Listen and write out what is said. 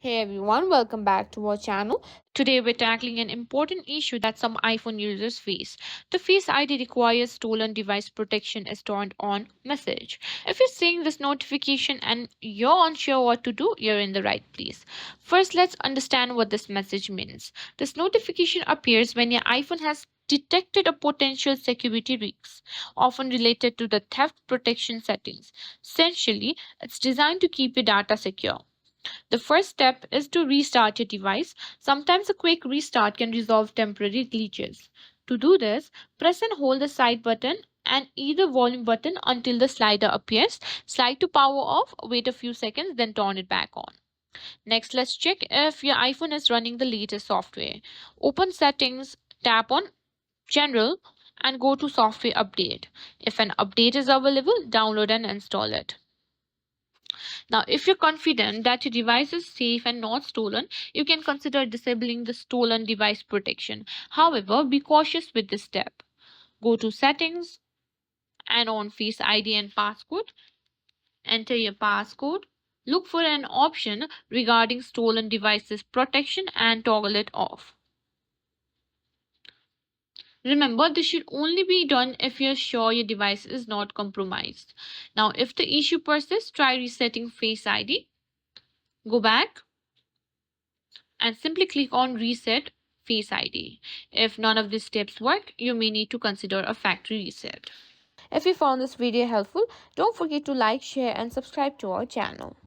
Hey everyone, welcome back to our channel. Today we're tackling an important issue that some iPhone users face. The Face ID requires stolen device protection as turned on message. If you're seeing this notification and you're unsure what to do, you're in the right place. First, let's understand what this message means. This notification appears when your iPhone has detected a potential security risk, often related to the theft protection settings. Essentially, it's designed to keep your data secure. The first step is to restart your device. Sometimes a quick restart can resolve temporary glitches. To do this, press and hold the side button and either volume button until the slider appears. Slide to power off, wait a few seconds, then turn it back on. Next, let's check if your iPhone is running the latest software. Open Settings, tap on General, and go to Software Update. If an update is available, download and install it. Now, if you're confident that your device is safe and not stolen, you can consider disabling the stolen device protection. However, be cautious with this step. Go to Settings and on Face ID and passcode. Enter your passcode. Look for an option regarding stolen devices protection and toggle it off. Remember, this should only be done if you're sure your device is not compromised. Now, if the issue persists, try resetting Face ID. Go back and simply click on Reset Face ID. If none of these steps work, you may need to consider a factory reset. If you found this video helpful, don't forget to like, share, and subscribe to our channel.